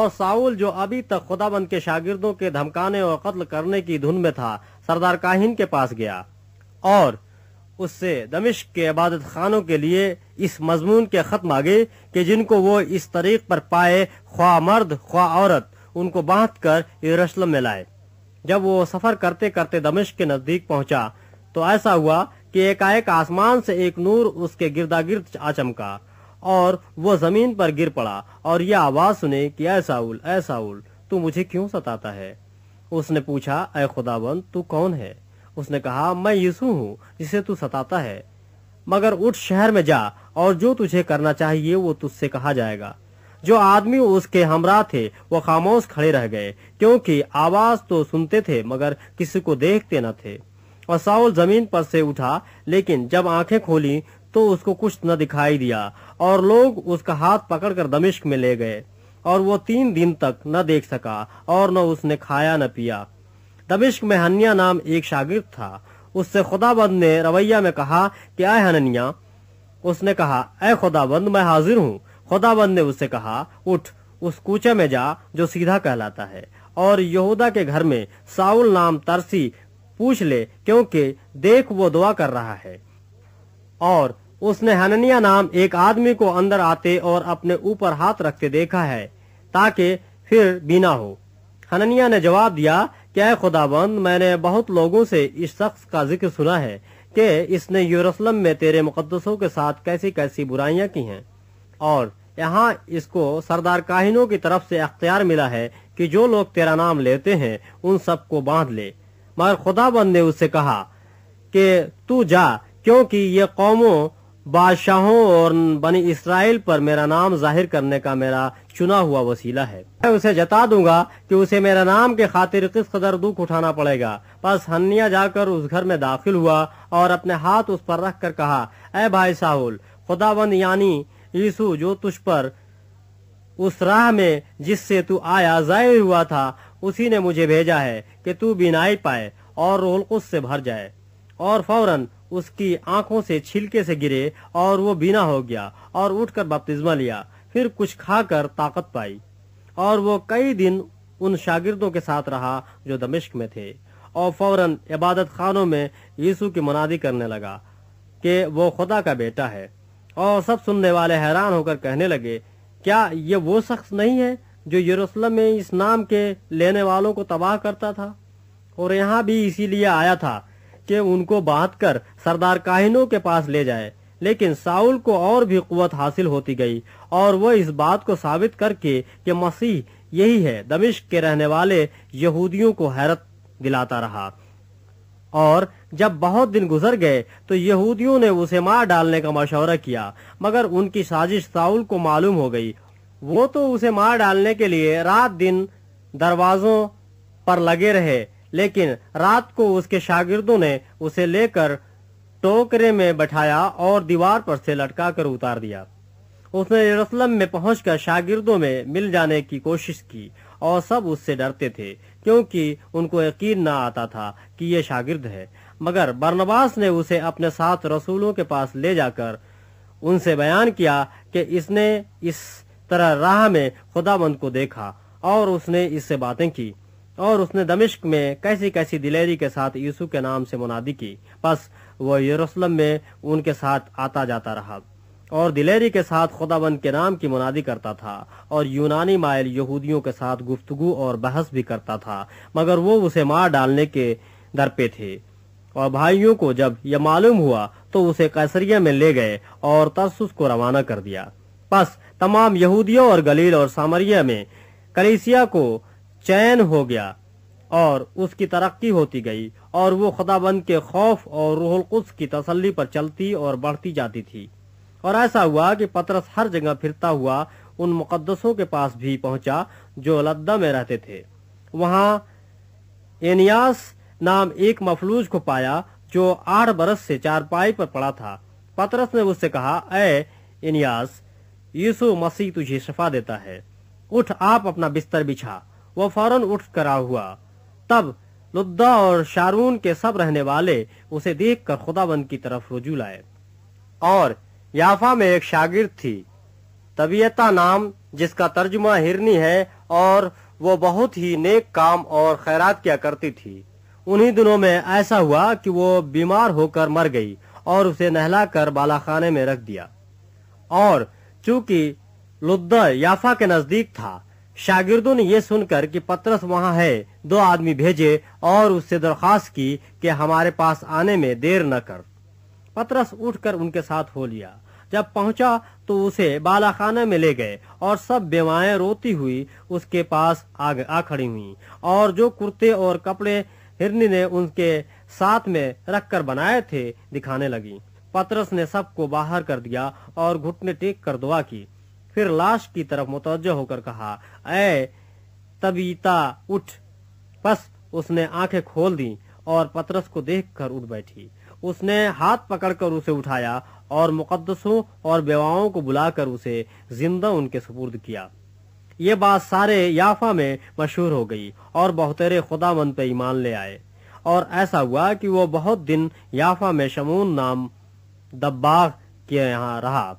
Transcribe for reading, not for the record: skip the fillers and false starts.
اور साउल जो अभी तक खुदाबंद के शागिर्दों के धमकाने और कत्ल करने की धुन में था, सरदार काहिन के पास गया और उससे दमिश्क के इबादत खानों के लिए इस मजमून के खत मांगे कि जिनको वो इस तरीक पर पाए, ख्वाह मर्द ख्वाह औरत, उनको बांध कर यरूशलेम में लाए। जब वो सफर करते करते दमिश्क के नजदीक पहुंचा तो ऐसा हुआ कि एकाएक आसमान से एक नूर उसके गिरदा गिर्द आ चमका और वो जमीन पर गिर पड़ा और यह आवाज सुने कि ऐ साउल, तू मुझे क्यों सताता है? उसने पूछा, ऐ खुदाबंद, तू कौन है? उसने कहा, मैं यीशु हूँ जिसे तू सताता है। मगर उठ, शहर में जा और जो तुझे करना चाहिए वो तुझसे कहा जाएगा। जो आदमी उसके हमरा थे वो खामोश खड़े रह गए, क्योंकि आवाज तो सुनते थे मगर किसी को देखते न थे। और साउल जमीन पर से उठा, लेकिन जब आंखें खोली तो उसको कुछ न दिखाई दिया और लोग उसका हाथ पकड़कर दमिश्क में ले गए और वो 3 दिन तक न देख सका और न उसने खाया न पिया। दमिश्क में हनन्याह नाम एक शागिर्द था। उससे खुदाबंद ने रवैया में कहा कि ऐ हनन्याह। उसने कहा, ऐ खुदाबंद, मैं हाजिर हूँ। खुदाबंद ने उससे कहा, उठ, उस कूचे में जा जो सीधा कहलाता है और यहूदा के घर में साउल नाम तरसी पूछ ले, क्योंकि देख वो दुआ कर रहा है। और उसने हनन्याह नाम एक आदमी को अंदर आते और अपने ऊपर हाथ रखते देखा है, ताकि फिर बीना हो। हनन्याह ने जवाब दिया कि ऐ खुदाबंद, मैंने बहुत लोगों से इस शख्स का जिक्र सुना है कि इसने यरूशलेम में तेरे मुकद्दसों के साथ कैसी कैसी बुराइयां की हैं, और यहाँ इसको सरदार काहिनों की तरफ से अख्तियार मिला है कि जो लोग तेरा नाम लेते हैं उन सबको बांध ले। मगर खुदाबंद ने उससे कहा कि तू जा, क्योंकि ये कौमों, बादशाहों और बनी इसराइल पर मेरा नाम जाहिर करने का मेरा चुना हुआ वसीला है। मैं उसे जता दूंगा कि उसे मेरा नाम के खातिर किस कदर दुख उठाना पड़ेगा। बस हनन्याह जाकर उस घर में दाखिल हुआ और अपने हाथ उस पर रख कर कहा, ऐ भाई साउल, खुदाबंद यानी यीशु जो तुझ पर उस राह में जिससे तू आया जाहिर हुआ था, उसी ने मुझे भेजा है कि तू बीनाई पाए और रूहुल कुद्स से भर जाए। और फौरन उसकी आंखों से छिलके से गिरे और वो बीना हो गया और उठकर बपतिस्मा लिया। फिर कुछ खाकर ताकत पाई और वो कई दिन उन शागिर्दों के साथ रहा जो दमिश्क में थे, और फौरन इबादत खानों में यीशु की मुनादी करने लगा कि वो खुदा का बेटा है। और सब सुनने वाले हैरान होकर कहने लगे, क्या ये वो शख्स नहीं है जो यरूशलेम में इस नाम के लेने वालों को तबाह करता था? और यहाँ भी इसीलिए आया था कि उनको बांधकर सरदार काहिनों के पास ले जाए। लेकिन साउल को और भी कुव्वत हासिल होती गई और वह इस बात को साबित करके कि मसीह यही है, दमिश्क के रहने वाले यहूदियों को हैरत दिलाता रहा। और जब बहुत दिन गुजर गए तो यहूदियों ने उसे मार डालने का मशवरा किया, मगर उनकी साजिश साउल को मालूम हो गई। वो तो उसे मार डालने के लिए रात दिन दरवाजों पर लगे रहे, लेकिन रात को उसके शागिर्दों ने उसे लेकर टोकरे में बैठाया और दीवार पर से लटका कर उतार दिया। उसने यरूशलेम में पहुंचकर शागिर्दों में मिल जाने की कोशिश की और सब उससे डरते थे, क्योंकि उनको यकीन न आता था कि ये शागिर्द है। मगर बरनबास ने उसे अपने साथ रसूलों के पास ले जाकर उनसे बयान किया कि इसने इस तरह राह में खुदाबंद को देखा और उसने इससे बातें की, और उसने दमिश्क में कैसी कैसी दिलेरी के साथ यीशु के नाम से मुनादी की। बस वह यरूशलेम में उनके साथ आता जाता रहा और दिलेरी के साथ खुदाबंद के नाम की मुनादी करता था और यूनानी माइल यहूदियों के साथ गुफ्तगू और बहस भी करता था, मगर वो उसे मार डालने के दर पे थे। और भाइयों को जब यह मालूम हुआ तो उसे कैसरिया में ले गए और तरसुस को रवाना कर दिया। बस तमाम यहूदियों और गलील और सामरिया में कलीसिया को चैन हो गया और उसकी तरक्की होती गई, और वो खुदाबंद के खौफ और रूहुल कुद्स की तसल्ली पर चलती और बढ़ती जाती थी। और ऐसा हुआ कि पतरस हर जगह फिरता हुआ उन मुकद्दसों के पास भी पहुंचा जो लद्दा में रहते थे। वहां एनियास नाम एक मफलूज को पाया जो 8 बरस से चारपाई पर पड़ा था। पतरस ने उससे कहा, ऐ एनियास, यीशु मसीह तुझे शफा देता है, उठ, आप अपना बिस्तर बिछा। वह फौरन उठ कर हुआ। तब लुद्दा और शारून के सब रहने वाले उसे देखकर खुदाबंद की तरफ रुजू लाए। और याफा में एक शागिर्द थी, तबीयता नाम, जिसका तर्जुमा हिरनी है, اور وہ بہت ہی نیک کام اور خیرات کیا کرتی تھی۔ انہی دنوں میں ایسا ہوا کہ وہ بیمار ہو کر مر گئی اور اسے نہلا کر بالا خانے میں رکھ دیا۔ اور چونکہ لدہ یافا کے نزدیک تھا، شاگردوں نے یہ سن کر کہ پطرس وہاں ہے 2 آدمی بھیجے اور اس سے درخواست کی کہ ہمارے پاس آنے میں دیر نہ کر۔ پطرس اٹھ کر ان کے ساتھ ہو لیا۔ جب پہنچا تو اسے بالا خانے میں لے گئے اور سب بیوائیں روتی ہوئی اس کے پاس آ کھڑی ہوئیں، اور جو کرتے اور کپڑے ہرنی نے ان کے ساتھ میں رکھ کر بنائے تھے دکھانے لگی۔ پطرس نے سب کو باہر کر دیا اور گھٹنے ٹیک کر دعا کی، پھر لاش کی طرف متوجہ ہو کر کہا، اے طبیتا اٹھ۔ پس اس نے آنکھیں کھول دیں اور پطرس کو دیکھ کر اٹھ بیٹھی۔ اس نے ہاتھ پکڑ کر اسے اٹھایا اور مقدسوں اور بیواؤں کو بلا کر اسے زندہ ان کے سپرد کیا۔ یہ بات سارے یافا میں مشہور ہو گئی اور بہترے خداوند پہ ایمان لے آئے۔ اور ایسا ہوا کہ وہ بہت دن یافا میں شمون نام دباغ کے یہاں رہا۔